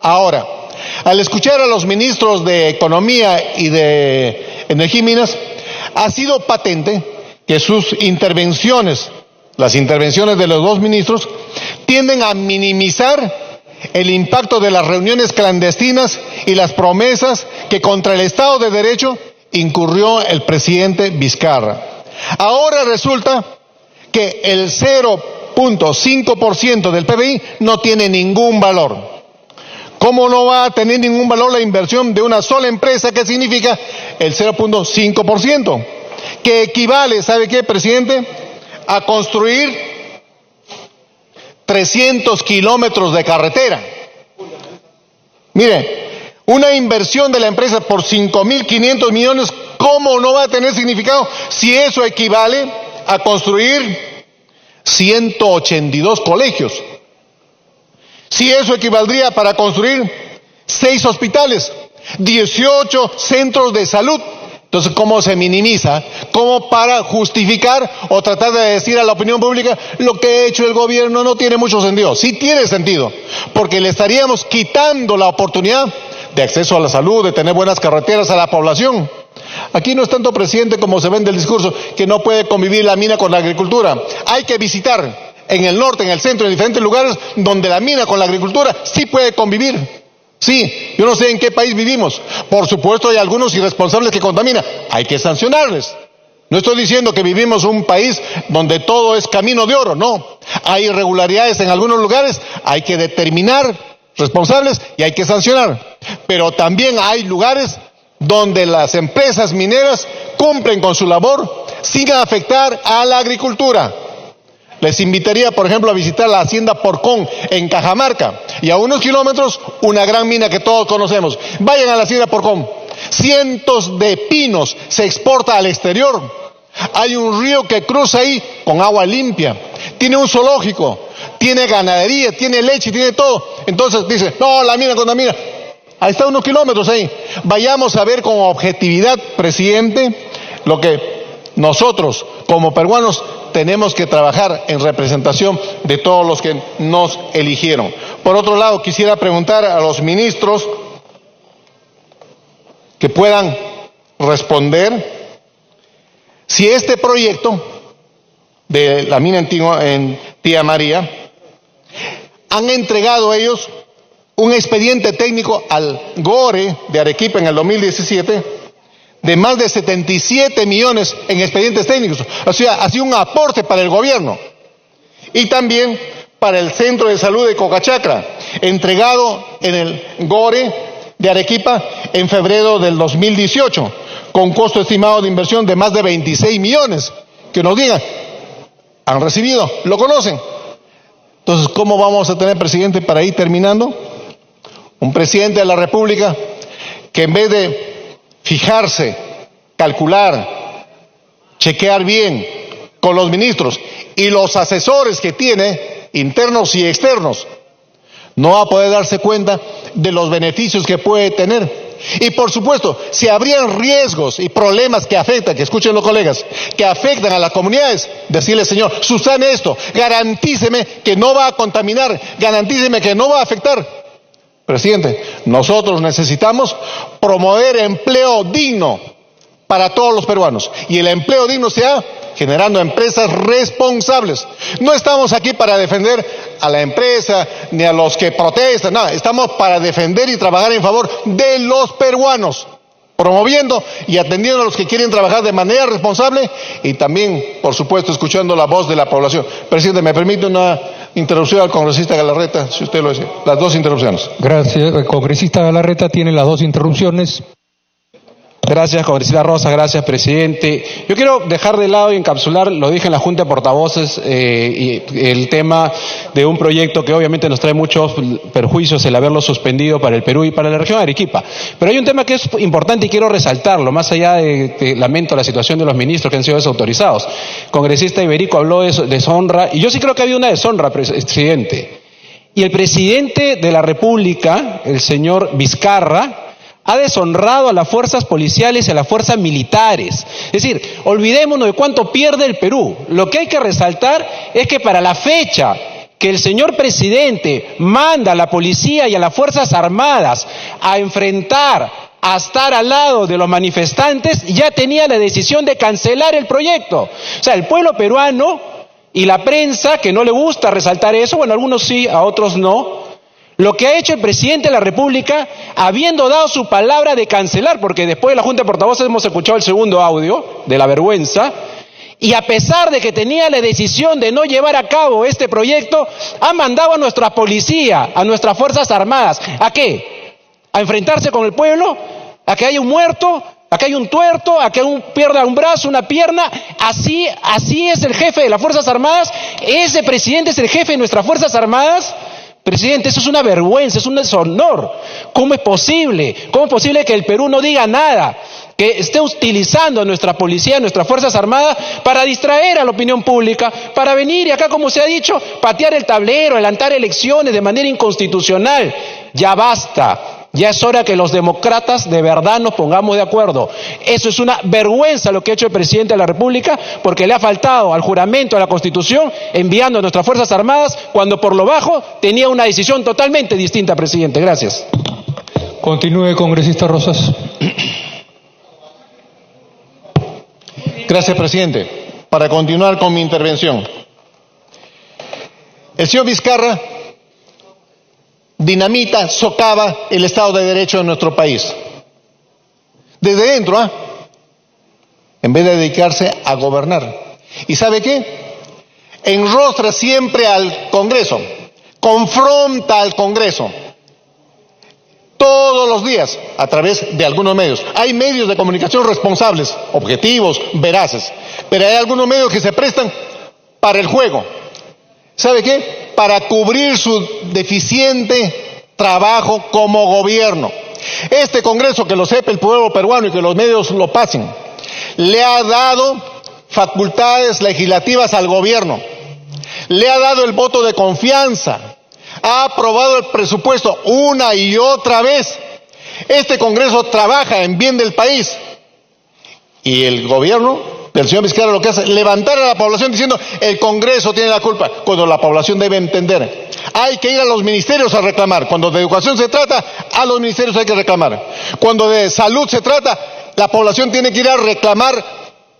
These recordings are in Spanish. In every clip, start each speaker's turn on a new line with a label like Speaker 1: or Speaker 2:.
Speaker 1: Ahora, al escuchar a los ministros de Economía y de Energía y Minas, ha sido patente que sus intervenciones, las intervenciones de los dos ministros, tienden a minimizar el impacto de las reuniones clandestinas y las promesas que contra el Estado de Derecho incurrió el presidente Vizcarra. Ahora resulta que el 0.5% del PBI no tiene ningún valor. ¿Cómo no va a tener ningún valor la inversión de una sola empresa? ¿Qué significa el 0.5%? Que equivale, ¿sabe qué, presidente? A construir 300 kilómetros de carretera. Mire, una inversión de la empresa por 5.500 millones, ¿cómo no va a tener significado si eso equivale a construir 182 colegios? Si eso equivaldría para construir 6 hospitales, 18 centros de salud. Entonces, ¿cómo se minimiza? ¿Cómo para justificar o tratar de decir a la opinión pública lo que ha hecho el gobierno no tiene mucho sentido? Sí tiene sentido, porque le estaríamos quitando la oportunidad de acceso a la salud, de tener buenas carreteras a la población. Aquí no es tanto, presidente, como se ve en el discurso, que no puede convivir la mina con la agricultura. Hay que visitar en el norte, en el centro, en diferentes lugares donde la mina con la agricultura sí puede convivir. Sí, yo no sé en qué país vivimos. Por supuesto hay algunos irresponsables que contaminan. Hay que sancionarles. No estoy diciendo que vivimos un país donde todo es camino de oro, no. Hay irregularidades en algunos lugares, hay que determinar responsables y hay que sancionar. Pero también hay lugares donde las empresas mineras cumplen con su labor sin afectar a la agricultura. Les invitaría, por ejemplo, a visitar la hacienda Porcón en Cajamarca y a unos kilómetros una gran mina que todos conocemos. Vayan a la hacienda Porcón. Cientos de pinos se exporta al exterior. Hay un río que cruza ahí con agua limpia. Tiene un zoológico, tiene ganadería, tiene leche, tiene todo. Entonces dice, no, la mina contamina. Ahí está unos kilómetros ahí. Vayamos a ver con objetividad, presidente, lo que nosotros como peruanos tenemos que trabajar en representación de todos los que nos eligieron. Por otro lado, quisiera preguntar a los ministros que puedan responder si este proyecto de la mina en Tía María han entregado ellos un expediente técnico al GORE de Arequipa en el 2017 de más de 77 millones en expedientes técnicos. O sea, ha sido un aporte para el gobierno. Y también para el Centro de Salud de Cocachacra, entregado en el GORE de Arequipa en febrero del 2018, con costo estimado de inversión de más de 26 millones. Que nos digan, ¿han recibido? ¿Lo conocen? Entonces, ¿cómo vamos a tener, presidente, para ir terminando? Un presidente de la República que en vez de fijarse, calcular, chequear bien con los ministros y los asesores que tiene, internos y externos, no va a poder darse cuenta de los beneficios que puede tener. Y por supuesto, si habrían riesgos y problemas que afectan, que escuchen los colegas, que afectan a las comunidades, decirle, señor, subsane esto, garantíceme que no va a contaminar, garantíceme que no va a afectar. Presidente, nosotros necesitamos promover empleo digno para todos los peruanos. Y el empleo digno se da generando empresas responsables. No estamos aquí para defender a la empresa ni a los que protestan, nada. Estamos para defender y trabajar en favor de los peruanos, promoviendo y atendiendo a los que quieren trabajar de manera responsable y también, por supuesto, escuchando la voz de la población. Presidente, ¿me permite una interrupción al congresista Galarreta, si usted lo dice? Las dos interrupciones.
Speaker 2: Gracias. El congresista Galarreta tiene las dos interrupciones.
Speaker 3: Gracias, congresista Rosa, gracias, presidente. Yo quiero dejar de lado y encapsular, lo dije en la Junta de Portavoces, y el tema de un proyecto que obviamente nos trae muchos perjuicios el haberlo suspendido para el Perú y para la región de Arequipa. Pero hay un tema que es importante y quiero resaltarlo, más allá de lamento la situación de los ministros que han sido desautorizados. Congresista Iberico habló de deshonra, y yo sí creo que había una deshonra, presidente. Y el presidente de la República, el señor Vizcarra, ha deshonrado a las fuerzas policiales y a las fuerzas militares. Es decir, olvidémonos de cuánto pierde el Perú. Lo que hay que resaltar es que para la fecha que el señor presidente manda a la policía y a las Fuerzas Armadas a enfrentar, a estar al lado de los manifestantes, ya tenía la decisión de cancelar el proyecto. O sea, el pueblo peruano y la prensa, que no le gusta resaltar eso, bueno, a algunos sí, a otros no, lo que ha hecho el presidente de la República, habiendo dado su palabra de cancelar, porque después de la Junta de Portavoces hemos escuchado el segundo audio de la vergüenza, y a pesar de que tenía la decisión de no llevar a cabo este proyecto, ha mandado a nuestra policía, a nuestras Fuerzas Armadas, ¿a qué? ¿A enfrentarse con el pueblo? ¿A que haya un muerto? ¿A que haya un tuerto? ¿A que pierda un brazo, una pierna? Así es el jefe de las Fuerzas Armadas. ¿Ese presidente es el jefe de nuestras Fuerzas Armadas? Presidente, eso es una vergüenza, es un deshonor. ¿Cómo es posible? ¿Cómo es posible que el Perú no diga nada? Que esté utilizando a nuestra policía, a nuestras Fuerzas Armadas para distraer a la opinión pública, para venir y acá, como se ha dicho, patear el tablero, adelantar elecciones de manera inconstitucional. Ya basta. Ya es hora que los demócratas de verdad nos pongamos de acuerdo. Eso es una vergüenza lo que ha hecho el presidente de la República, porque le ha faltado al juramento, a la Constitución, enviando a nuestras Fuerzas Armadas, cuando por lo bajo tenía una decisión totalmente distinta, presidente. Gracias.
Speaker 2: Continúe, congresista Rosas.
Speaker 1: Gracias, presidente. Para continuar con mi intervención. El señor Vizcarra dinamita, socava el Estado de Derecho de nuestro país. Desde dentro, en vez de dedicarse a gobernar. ¿Y sabe qué? Enrostra siempre al Congreso, confronta al Congreso, todos los días, a través de algunos medios. Hay medios de comunicación responsables, objetivos, veraces, pero hay algunos medios que se prestan para el juego. ¿Sabe qué? Para cubrir su deficiente trabajo como gobierno. Este Congreso, que lo sepa el pueblo peruano y que los medios lo pasen, le ha dado facultades legislativas al gobierno, le ha dado el voto de confianza, ha aprobado el presupuesto una y otra vez. Este Congreso trabaja en bien del país y el gobierno del señor Vizcarra lo que hace es levantar a la población diciendo el Congreso tiene la culpa, cuando la población debe entender. Hay que ir a los ministerios a reclamar. Cuando de educación se trata, a los ministerios hay que reclamar. Cuando de salud se trata, la población tiene que ir a reclamar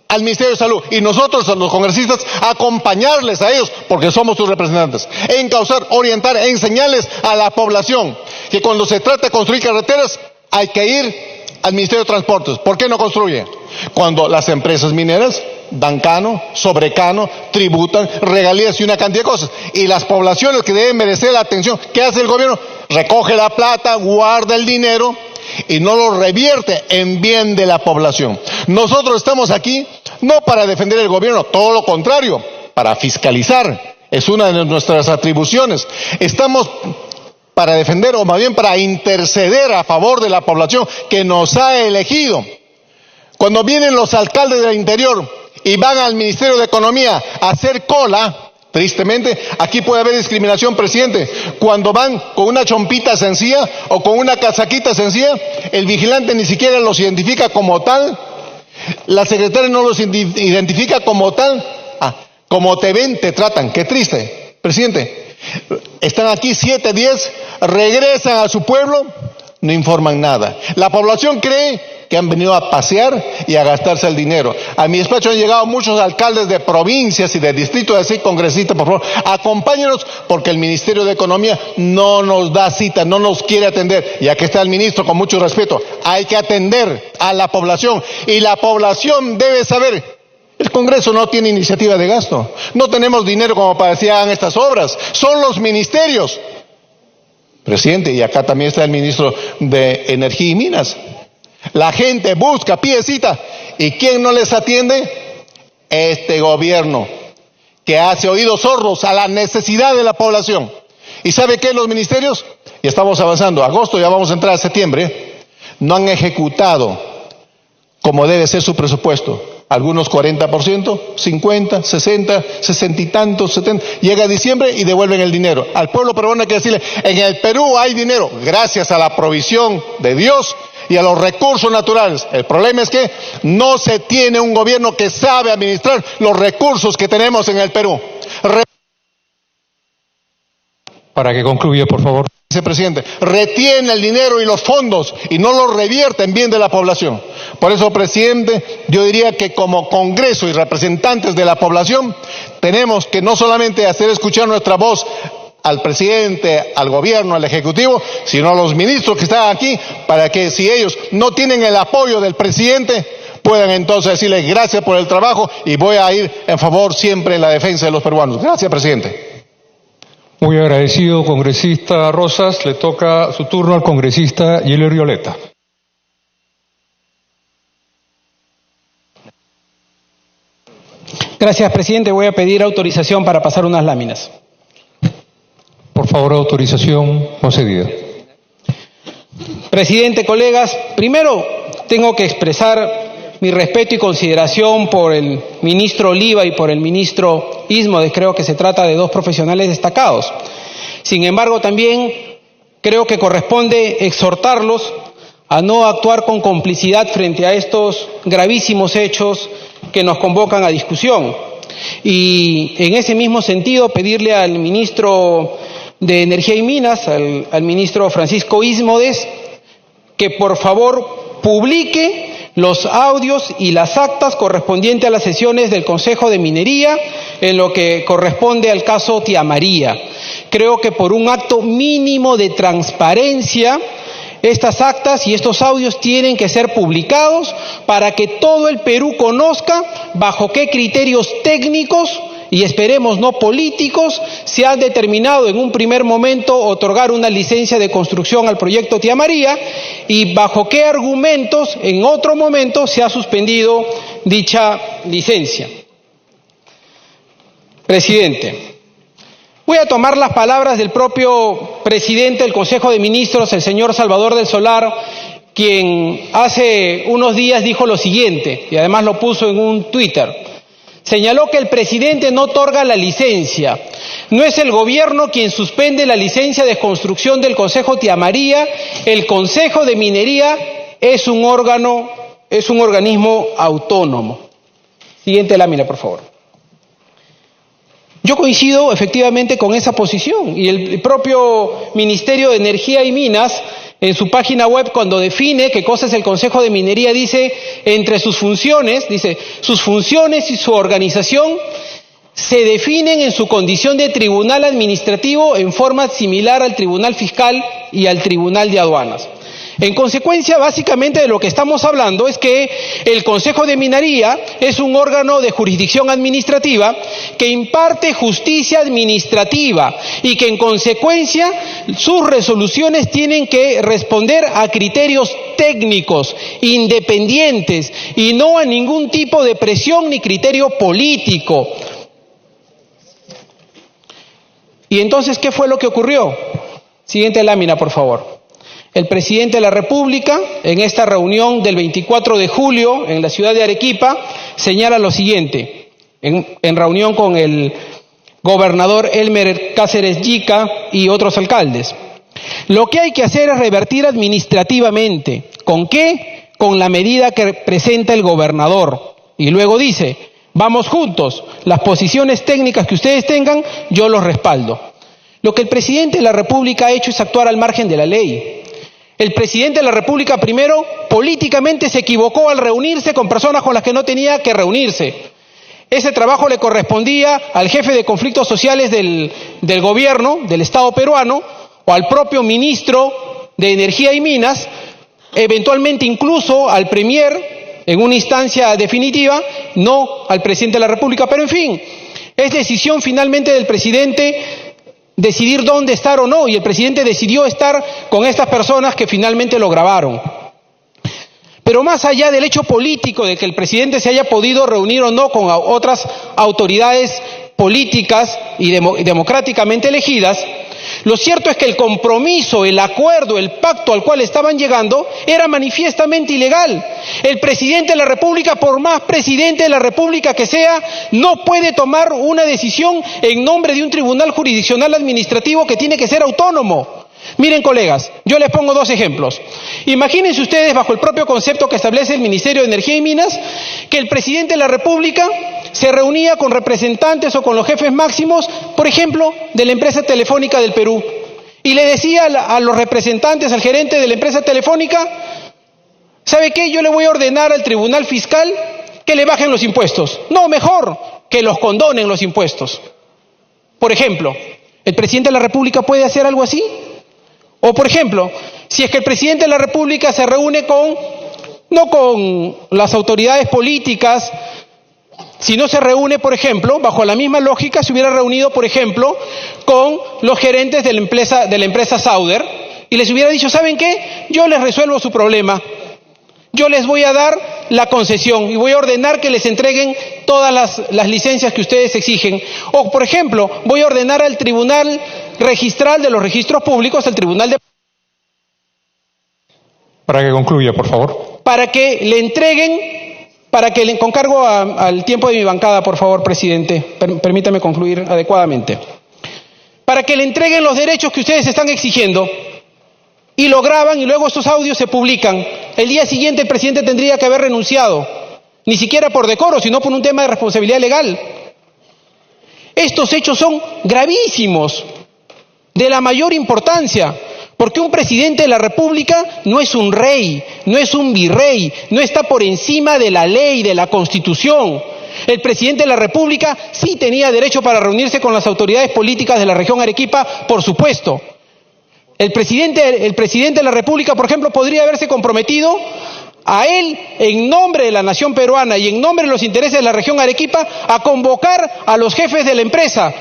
Speaker 1: al Ministerio de Salud. Y nosotros, los congresistas, acompañarles a ellos, porque somos sus representantes. Encauzar, orientar, enseñarles a la población que cuando se trata de construir carreteras, hay que ir al Ministerio de Transportes. ¿Por qué no construye? Cuando las empresas mineras dan cano, sobrecano, tributan, regalías y una cantidad de cosas. Y las poblaciones que deben merecer la atención, ¿qué hace el gobierno? Recoge la plata, guarda el dinero y no lo revierte en bien de la población. Nosotros estamos aquí no para defender el gobierno, todo lo contrario, para fiscalizar. Es una de nuestras atribuciones. Estamos para defender, o más bien para interceder a favor de la población que nos ha elegido. Cuando vienen los alcaldes del interior y van al Ministerio de Economía a hacer cola, tristemente, aquí puede haber discriminación, presidente. Cuando van con una chompita sencilla o con una casaquita sencilla, el vigilante ni siquiera los identifica como tal, la secretaria no los identifica como tal. Como te ven, te tratan. Qué triste, presidente. Están aquí 7, 10, regresan a su pueblo, no informan nada. La población cree que han venido a pasear y a gastarse el dinero. A mi despacho han llegado muchos alcaldes de provincias y de distritos, así, congresistas, por favor, acompáñenos, porque el Ministerio de Economía no nos da cita, no nos quiere atender. Y aquí está el ministro, con mucho respeto, hay que atender a la población, y la población debe saber. El Congreso no tiene iniciativa de gasto, no tenemos dinero como para que hagan estas obras, son los ministerios. Presidente, y acá también está el ministro de Energía y Minas. La gente busca, pide cita, ¿y quién no les atiende? Este gobierno, que hace oídos sordos a la necesidad de la población. ¿Y sabe qué? Los ministerios, y estamos avanzando, agosto ya vamos a entrar a septiembre, no han ejecutado como debe ser su presupuesto. Algunos 40%, 50, 60, 60 y tantos, 70. Llega diciembre y devuelven el dinero. Al pueblo peruano hay que decirle, en el Perú hay dinero, gracias a la provisión de Dios y a los recursos naturales. El problema es que no se tiene un gobierno que sabe administrar los recursos que tenemos en el Perú.
Speaker 2: Para que concluya, por favor.
Speaker 1: Vicepresidente, retiene el dinero y los fondos y no los revierte en bien de la población. Por eso, presidente, yo diría que como Congreso y representantes de la población tenemos que no solamente hacer escuchar nuestra voz al presidente, al gobierno, al ejecutivo, sino a los ministros que están aquí, para que si ellos no tienen el apoyo del presidente, puedan entonces decirle gracias por el trabajo y voy a ir en favor siempre en la defensa de los peruanos. Gracias, presidente.
Speaker 2: Muy agradecido, congresista Rosas. Le toca su turno al congresista Gilles Violeta.
Speaker 4: Gracias, presidente. Voy a pedir autorización para pasar unas láminas.
Speaker 2: Por favor, autorización concedida.
Speaker 4: Presidente, colegas, primero tengo que expresar mi respeto y consideración por el ministro Oliva y por el ministro Ismodes. Creo que se trata de dos profesionales destacados. Sin embargo, también creo que corresponde exhortarlos a no actuar con complicidad frente a estos gravísimos hechos que nos convocan a discusión. Y en ese mismo sentido, pedirle al ministro de Energía y Minas, al ministro Francisco Ismodes, que por favor publique los audios y las actas correspondientes a las sesiones del Consejo de Minería en lo que corresponde al caso Tía María. Creo que por un acto mínimo de transparencia, estas actas y estos audios tienen que ser publicados para que todo el Perú conozca bajo qué criterios técnicos y esperemos no políticos se han determinado en un primer momento otorgar una licencia de construcción al proyecto Tía María y bajo qué argumentos en otro momento se ha suspendido dicha licencia. Presidente, voy a tomar las palabras del propio presidente del Consejo de Ministros, el señor Salvador del Solar, quien hace unos días dijo lo siguiente, y además lo puso en un Twitter. Señaló que el presidente no otorga la licencia. No es el gobierno quien suspende la licencia de construcción del Consejo Tía María. El Consejo de Minería es un organismo autónomo. Siguiente lámina, por favor. Yo coincido efectivamente con esa posición y el propio Ministerio de Energía y Minas en su página web cuando define qué cosa es el Consejo de Minería dice entre sus funciones, dice sus funciones y su organización se definen en su condición de tribunal administrativo en forma similar al Tribunal Fiscal y al Tribunal de Aduanas. En consecuencia, básicamente de lo que estamos hablando es que el Consejo de Minería es un órgano de jurisdicción administrativa que imparte justicia administrativa y que en consecuencia sus resoluciones tienen que responder a criterios técnicos, independientes y no a ningún tipo de presión ni criterio político. Y entonces, ¿qué fue lo que ocurrió? Siguiente lámina, por favor. El presidente de la República, en esta reunión del 24 de julio en la ciudad de Arequipa, señala lo siguiente, en reunión con el gobernador Elmer Cáceres Yica y otros alcaldes. Lo que hay que hacer es revertir administrativamente. ¿Con qué? Con la medida que presenta el gobernador. Y luego dice, vamos juntos, las posiciones técnicas que ustedes tengan, yo los respaldo. Lo que el presidente de la República ha hecho es actuar al margen de la ley. El presidente de la República, primero, políticamente se equivocó al reunirse con personas con las que no tenía que reunirse. Ese trabajo le correspondía al jefe de conflictos sociales del gobierno, del Estado peruano, o al propio ministro de Energía y Minas, eventualmente incluso al premier, en una instancia definitiva, no al presidente de la República. Pero en fin, es decisión finalmente del presidente decidir dónde estar o no, y el presidente decidió estar con estas personas que finalmente lo grabaron. Pero más allá del hecho político de que el presidente se haya podido reunir o no con otras autoridades políticas y democráticamente elegidas, lo cierto es que el compromiso, el acuerdo, el pacto al cual estaban llegando era manifiestamente ilegal. El presidente de la República, por más presidente de la República que sea, no puede tomar una decisión en nombre de un tribunal jurisdiccional administrativo que tiene que ser autónomo. Miren, colegas, yo les pongo dos ejemplos. Imagínense ustedes, bajo el propio concepto que establece el Ministerio de Energía y Minas, que el presidente de la República se reunía con representantes o con los jefes máximos, por ejemplo, de la empresa telefónica del Perú, y le decía a los representantes, al gerente de la empresa telefónica: ¿sabe qué? Yo le voy a ordenar al Tribunal Fiscal que le bajen los impuestos. No, mejor, que los condonen los impuestos. Por ejemplo, ¿el presidente de la República puede hacer algo así? O, por ejemplo, si es que el presidente de la República se reúne no con las autoridades políticas, sino se reúne, por ejemplo, bajo la misma lógica, se hubiera reunido, por ejemplo, con los gerentes de la empresa Sauder y les hubiera dicho: ¿saben qué? Yo les resuelvo su problema. Yo les voy a dar la concesión y voy a ordenar que les entreguen todas las licencias que ustedes exigen. O, por ejemplo, voy a ordenar al Tribunal Registral de los Registros Públicos, al Tribunal de...
Speaker 2: Para que concluya, por favor.
Speaker 4: Para que le entreguen, con cargo al tiempo de mi bancada, por favor, presidente, permítame concluir adecuadamente. Para que le entreguen los derechos que ustedes están exigiendo. Y lo graban y luego estos audios se publican. El día siguiente el presidente tendría que haber renunciado, ni siquiera por decoro, sino por un tema de responsabilidad legal. Estos hechos son gravísimos, de la mayor importancia, porque un presidente de la República no es un rey, no es un virrey, no está por encima de la ley, de la Constitución. El presidente de la República sí tenía derecho para reunirse con las autoridades políticas de la región Arequipa, por supuesto. El presidente de la República, por ejemplo, podría haberse comprometido a él, en nombre de la nación peruana y en nombre de los intereses de la región Arequipa, a convocar a los jefes de la empresa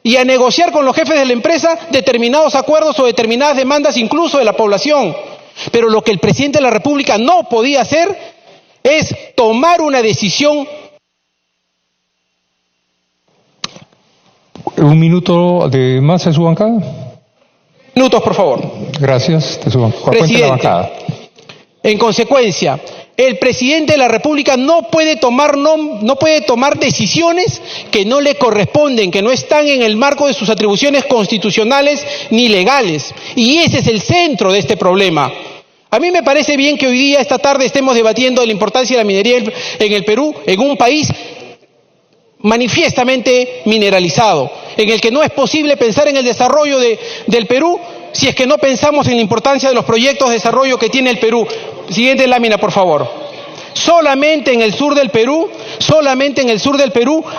Speaker 4: y a negociar con los jefes de la empresa determinados acuerdos o determinadas demandas, incluso de la población. Pero lo que el presidente de la República no podía hacer es tomar una decisión.
Speaker 2: ¿Un minuto de más en su bancada?
Speaker 4: Minutos, por favor.
Speaker 2: Gracias.
Speaker 4: Presidente, la bancada. En consecuencia, el presidente de la República no puede tomar decisiones que no le corresponden, que no están en el marco de sus atribuciones constitucionales ni legales. Y ese es el centro de este problema. A mí me parece bien que hoy día, esta tarde, estemos debatiendo de la importancia de la minería en el Perú, en un país manifiestamente mineralizado, en el que no es posible pensar en el desarrollo del Perú si es que no pensamos en la importancia de los proyectos de desarrollo que tiene el Perú. Siguiente lámina, por favor. Solamente en el sur del Perú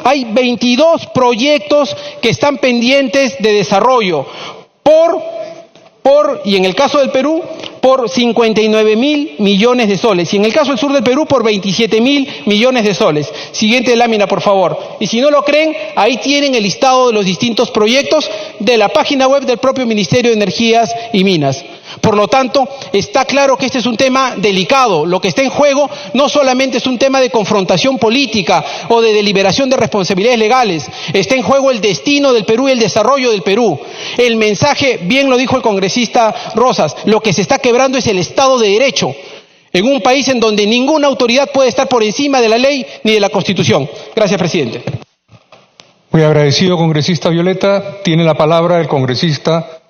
Speaker 4: hay 22 proyectos que están pendientes de desarrollo y en el caso del Perú, por 59.000 millones de soles. Y en el caso del sur del Perú, por 27.000 millones de soles. Siguiente lámina, por favor. Y si no lo creen, ahí tienen el listado de los distintos proyectos de la página web del propio Ministerio de Energías y Minas. Por lo tanto, está claro que este es un tema delicado. Lo que está en juego no solamente es un tema de confrontación política o de deliberación de responsabilidades legales. Está en juego el destino del Perú y el desarrollo del Perú. El mensaje, bien lo dijo el congresista Rosas, lo que se está quebrando es el Estado de Derecho, en un país en donde ninguna autoridad puede estar por encima de la ley ni de la Constitución. Gracias, presidente.
Speaker 2: Muy agradecido, congresista Violeta. Tiene la palabra el congresista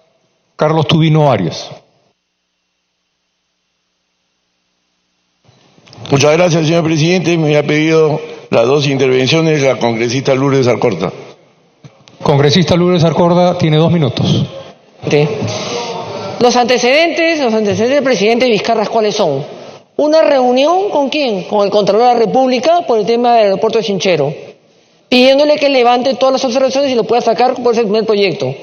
Speaker 2: Carlos Tubino Arias.
Speaker 5: Muchas gracias, señor presidente. Me ha pedido las dos intervenciones la congresista Lourdes Alcorta.
Speaker 2: Congresista Lourdes Alcorta, tiene 2 minutos.
Speaker 6: Los antecedentes del presidente Vizcarra, ¿cuáles son? Una reunión, ¿con quién? Con el Contralor de la República por el tema del aeropuerto de Chinchero, pidiéndole que levante todas las observaciones y lo pueda sacar por ese primer proyecto.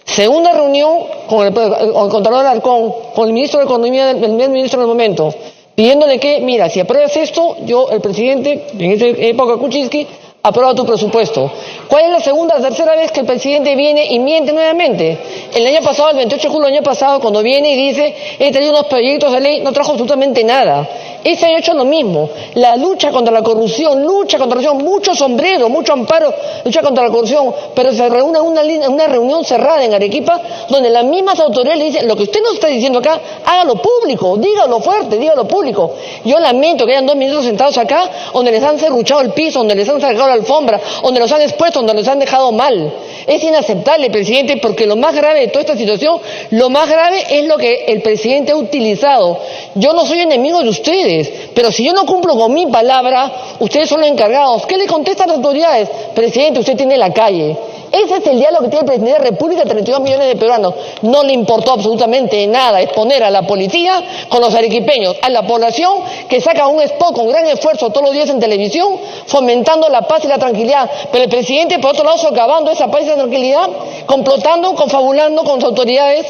Speaker 6: Segunda reunión con el Contralor Alarcón, con el ministro de Economía, el primer ministro del momento, pidiéndole que, mira, si apruebas esto, el presidente, en esa época Kuczynski, aprueba tu presupuesto. ¿Cuál es la tercera vez que el presidente viene y miente nuevamente? El año pasado, el 28 de julio del año pasado, cuando viene y dice, he traído unos proyectos de ley, no trajo absolutamente nada. Este año ha hecho lo mismo. La lucha contra la corrupción, mucho sombrero, mucho amparo, lucha contra la corrupción, pero se reúne una reunión cerrada en Arequipa, donde las mismas autoridades le dicen, lo que usted nos está diciendo acá, hágalo público, dígalo fuerte, dígalo público. Yo lamento que hayan 2 ministros sentados acá, donde les han serruchado el piso, donde les han sacado la alfombra, donde los han expuesto, donde los han dejado mal. Es inaceptable, presidente, porque lo más grave de toda esta situación, lo más grave es lo que el presidente ha utilizado. Yo no soy enemigo de ustedes. ustedes. Pero si yo no cumplo con mi palabra, ustedes son los encargados. ¿Qué le contestan las autoridades? Presidente, usted tiene la calle. Ese es el diálogo que tiene el presidente de la República, 32 millones de peruanos. No le importó absolutamente nada exponer a la policía con los arequipeños, a la población que saca un spot con gran esfuerzo todos los días en televisión, fomentando la paz y la tranquilidad. Pero el presidente, por otro lado, socavando esa paz y esa tranquilidad, complotando, confabulando con las autoridades,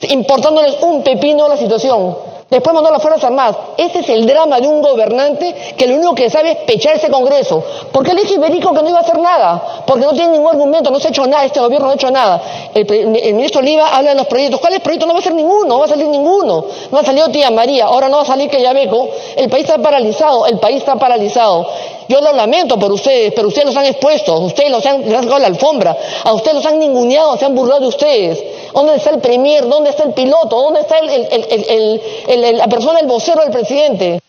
Speaker 6: importándoles un pepino la situación. Después mandó a las Fuerzas Armadas. Ese es el drama de un gobernante que lo único que sabe es pechar ese Congreso. ¿Por qué le dijo Iberico que no iba a hacer nada? Porque no tiene ningún argumento, no se ha hecho nada, este gobierno no ha hecho nada. El ministro Oliva habla de los proyectos. ¿Cuáles proyectos? No va a ser ninguno, no va a salir ninguno. No ha salido Tía María, ahora no va a salir Quellaveco. El país está paralizado, el país está paralizado. Yo lo lamento por ustedes, pero ustedes los han expuesto, ustedes les han sacado la alfombra, a ustedes los han ninguneado, se han burlado de ustedes. ¿Dónde está el premier? ¿Dónde está el piloto? ¿Dónde está la persona, el vocero del presidente?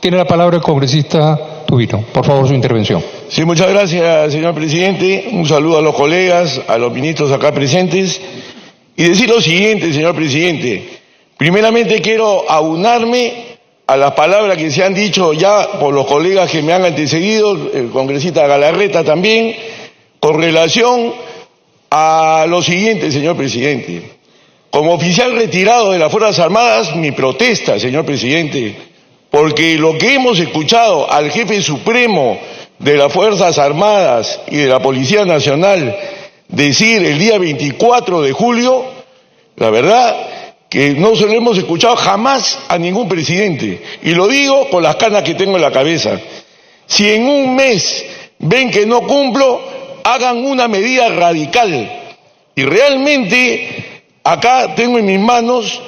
Speaker 2: Tiene la palabra el congresista Tubino. Por favor, su intervención.
Speaker 5: Sí, muchas gracias, señor presidente. Un saludo a los colegas, a los ministros acá presentes. Y decir lo siguiente, señor presidente. Primeramente quiero aunarme a las palabras que se han dicho ya por los colegas que me han antecedido, el congresista Galarreta también, con relación a lo siguiente, señor presidente. Como oficial retirado de las Fuerzas Armadas, mi protesta, señor presidente, porque lo que hemos escuchado al jefe supremo de las Fuerzas Armadas y de la Policía Nacional decir el día 24 de julio, la verdad que no se lo hemos escuchado jamás a ningún presidente. Y lo digo con las canas que tengo en la cabeza. Si en un mes ven que no cumplo, hagan una medida radical. Y realmente acá tengo en mis manos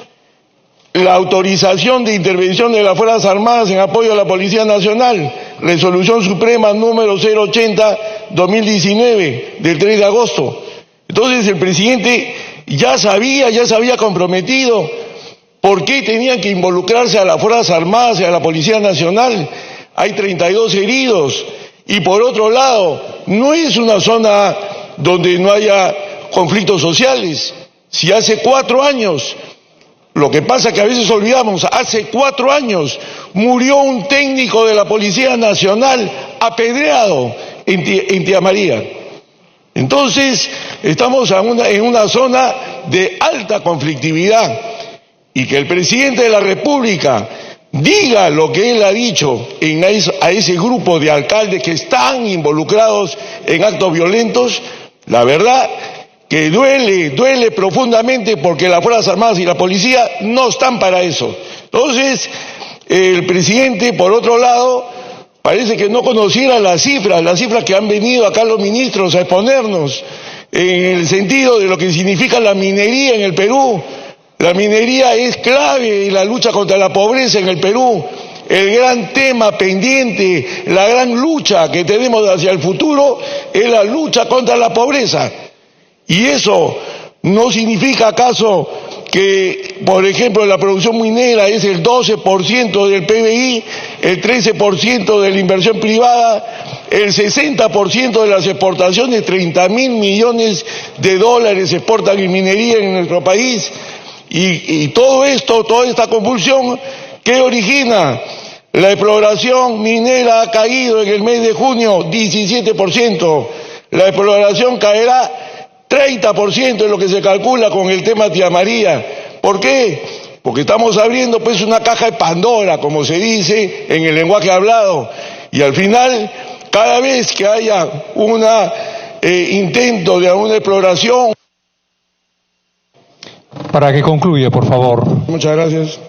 Speaker 5: la autorización de intervención de las Fuerzas Armadas en apoyo a la Policía Nacional, Resolución Suprema número 080-2019 del 3 de agosto. Entonces el presidente ya se había comprometido. ¿Por qué tenían que involucrarse a las Fuerzas Armadas y a la Policía Nacional? Hay 32 heridos. Y por otro lado, no es una zona donde no haya conflictos sociales. Si hace 4 años, lo que pasa es que a veces olvidamos, hace 4 años murió un técnico de la Policía Nacional apedreado en Tía María. Entonces, estamos en una zona de alta conflictividad, y que el presidente de la República diga lo que él ha dicho a ese grupo de alcaldes que están involucrados en actos violentos, la verdad que duele profundamente, porque las Fuerzas Armadas y la policía no están para eso. Entonces, el presidente, por otro lado, parece que no conociera las cifras que han venido acá los ministros a exponernos, en el sentido de lo que significa la minería en el Perú. La minería es clave en la lucha contra la pobreza en el Perú. El gran tema pendiente, la gran lucha que tenemos hacia el futuro es la lucha contra la pobreza. Y eso no significa acaso que, por ejemplo, la producción minera es el 12% del PBI, el 13% de la inversión privada, el 60% de las exportaciones, 30.000 millones de dólares se exportan en minería en nuestro país. Y todo esto, toda esta convulsión, ¿qué origina? La exploración minera ha caído en el mes de junio 17%, la exploración caerá 30% es lo que se calcula con el tema Tía María. ¿Por qué? Porque estamos abriendo pues una caja de Pandora, como se dice en el lenguaje hablado, y al final, cada vez que haya un intento de una exploración...
Speaker 2: Para que concluya, por favor.
Speaker 5: Muchas gracias.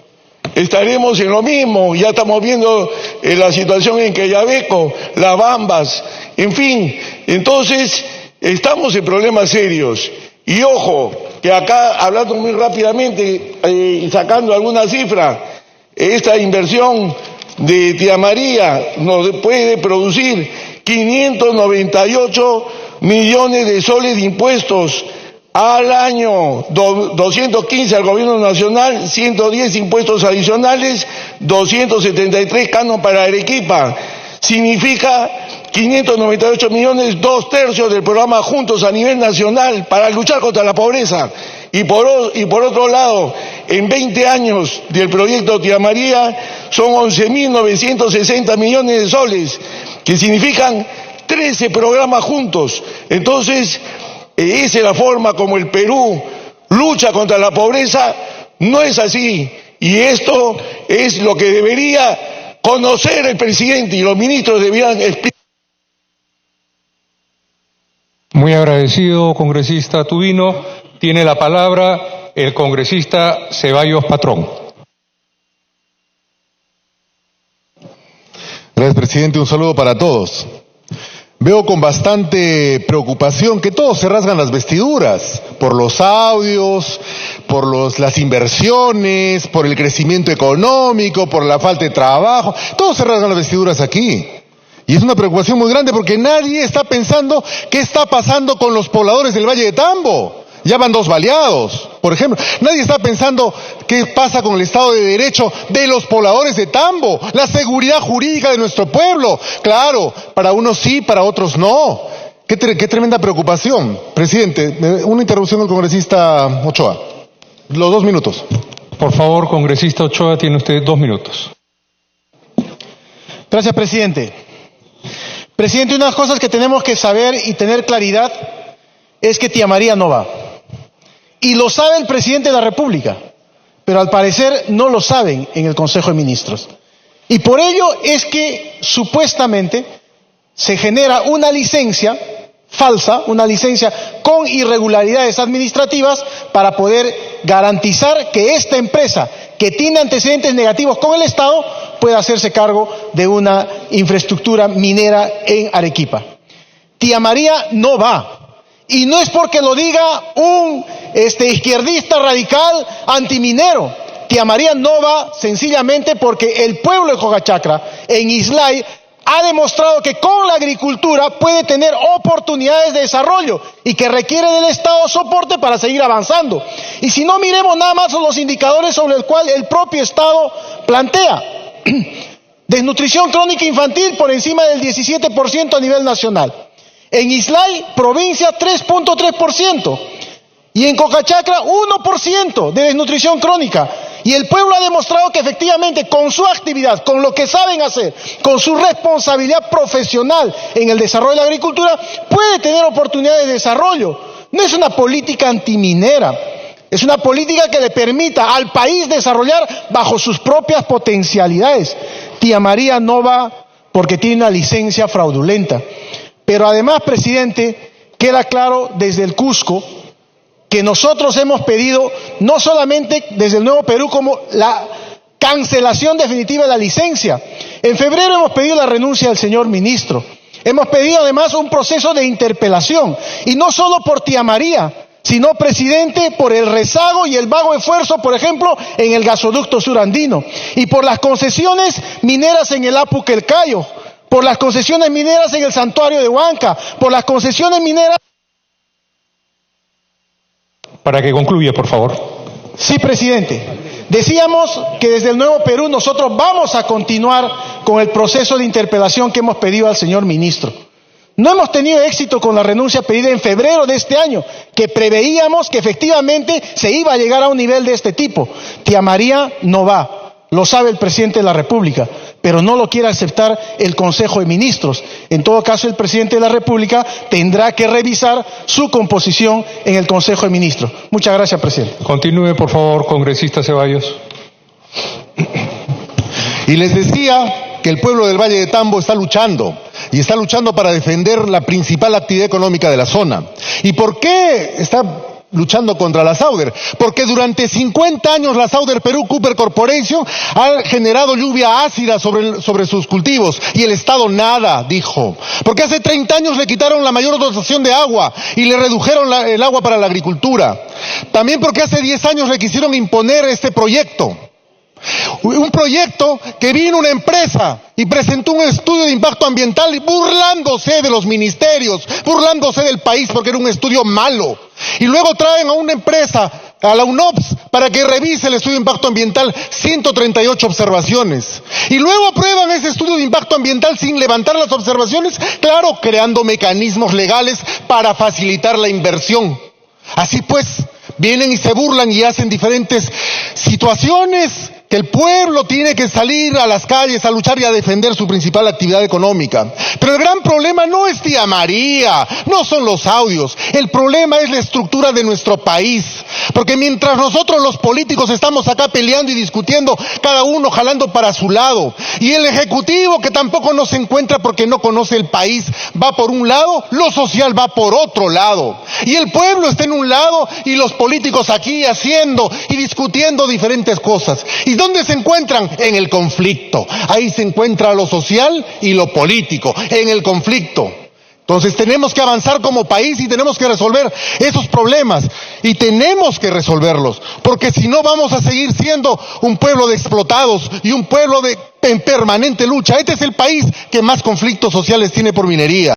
Speaker 5: Estaremos en lo mismo, ya estamos viendo la situación en Quellaveco, Las Bambas, en fin. Entonces, estamos en problemas serios. Y ojo, que acá, hablando muy rápidamente y sacando alguna cifra, esta inversión de Tía María nos puede producir 598 millones de soles de impuestos al año, 215 al gobierno nacional, 110 impuestos adicionales, 273 canon para Arequipa. Significa 598 millones, 2/3 del programa Juntos a nivel nacional para luchar contra la pobreza. Y por otro lado, en 20 años del proyecto Tía María son 11.960 millones de soles, que significan 13 programas juntos. Entonces, esa es la forma como el Perú lucha contra la pobreza. No es así. Y esto es lo que debería conocer el presidente y los ministros deberían explicar.
Speaker 2: Muy agradecido, congresista Tubino. Tiene la palabra el congresista Ceballos Patrón.
Speaker 1: Gracias, presidente. Un saludo para todos. Veo con bastante preocupación que todos se rasgan las vestiduras por los audios, por las inversiones, por el crecimiento económico, por la falta de trabajo. Todos se rasgan las vestiduras aquí. Y es una preocupación muy grande porque nadie está pensando qué está pasando con los pobladores del Valle de Tambo. Ya van 2 baleados, por ejemplo. Nadie está pensando qué pasa con el Estado de Derecho de los pobladores de Tambo, la seguridad jurídica de nuestro pueblo. Claro, para unos sí, para otros no. Qué tremenda preocupación. Presidente, una interrupción al congresista Ochoa. Los 2 minutos.
Speaker 2: Por favor, congresista Ochoa, tiene usted 2 minutos.
Speaker 7: Gracias, presidente. Presidente, una de las cosas que tenemos que saber y tener claridad es que Tía María no va. Y lo sabe el presidente de la República, pero al parecer no lo saben en el Consejo de Ministros. Y por ello es que supuestamente se genera una licencia falsa, una licencia con irregularidades administrativas para poder garantizar que esta empresa, que tiene antecedentes negativos con el Estado, pueda hacerse cargo de una infraestructura minera en Arequipa. Tía María no va. Y no es porque lo diga un izquierdista radical antiminero. Tía María no va sencillamente porque el pueblo de Jogachacra, en Islay, ha demostrado que con la agricultura puede tener oportunidades de desarrollo y que requiere del Estado soporte para seguir avanzando. Y si no, miremos nada más los indicadores sobre el cual el propio Estado plantea. Desnutrición crónica infantil por encima del 17% a nivel nacional. En Islay, provincia, 3.3%. Y en Jogachacra, 1% de desnutrición crónica. Y el pueblo ha demostrado que efectivamente con su actividad, con lo que saben hacer, con su responsabilidad profesional en el desarrollo de la agricultura, puede tener oportunidades de desarrollo. No es una política antiminera, es una política que le permita al país desarrollar bajo sus propias potencialidades. Tía María no va porque tiene una licencia fraudulenta. Pero además, presidente, queda claro desde el Cusco que nosotros hemos pedido, no solamente desde el Nuevo Perú, como la cancelación definitiva de la licencia. En febrero hemos pedido la renuncia del señor ministro. Hemos pedido además un proceso de interpelación. Y no solo por Tía María, sino, presidente, por el rezago y el vago esfuerzo, por ejemplo, en el gasoducto surandino. Y por las concesiones mineras en el Apu Quelcayo, por las concesiones mineras en el santuario de Huanca, por las concesiones mineras...
Speaker 2: Para que concluya, por favor.
Speaker 7: Sí, presidente. Decíamos que desde el Nuevo Perú nosotros vamos a continuar con el proceso de interpelación que hemos pedido al señor ministro. No hemos tenido éxito con la renuncia pedida en febrero de este año, que preveíamos que efectivamente se iba a llegar a un nivel de este tipo. Tía María no va, lo sabe el presidente de la República, pero no lo quiere aceptar el Consejo de Ministros. En todo caso, el presidente de la República tendrá que revisar su composición en el Consejo de Ministros. Muchas gracias, presidente.
Speaker 2: Continúe, por favor, congresista Ceballos.
Speaker 1: Y les decía que el pueblo del Valle de Tambo está luchando, y está luchando para defender la principal actividad económica de la zona. ¿Y por qué está luchando contra la Sauder? Porque durante 50 años la Sauder Perú Cooper Corporation ha generado lluvia ácida sobre sus cultivos y el Estado nada, dijo. Porque hace 30 años le quitaron la mayor dotación de agua y le redujeron el agua para la agricultura. También porque hace 10 años le quisieron imponer este proyecto. Un proyecto que vino una empresa y presentó un estudio de impacto ambiental burlándose de los ministerios, burlándose del país porque era un estudio malo. Y luego traen a una empresa a la UNOPS para que revise el estudio de impacto ambiental, 138 observaciones. Y luego aprueban ese estudio de impacto ambiental sin levantar las observaciones, claro, creando mecanismos legales para facilitar la inversión. Así pues, vienen y se burlan y hacen diferentes situaciones que el pueblo tiene que salir a las calles a luchar y a defender su principal actividad económica. Pero el gran problema no es Tía María, no son los audios, el problema es la estructura de nuestro país. Porque mientras nosotros los políticos estamos acá peleando y discutiendo, cada uno jalando para su lado, y el Ejecutivo, que tampoco nos encuentra porque no conoce el país, va por un lado, lo social va por otro lado. Y el pueblo está en un lado y los políticos aquí haciendo y discutiendo diferentes cosas. ¿Y dónde se encuentran? En el conflicto. Ahí se encuentra lo social y lo político, en el conflicto. Entonces tenemos que avanzar como país y tenemos que resolver esos problemas. Y tenemos que resolverlos, porque si no vamos a seguir siendo un pueblo de explotados y un pueblo en permanente lucha. Este es el país que más conflictos sociales tiene por minería.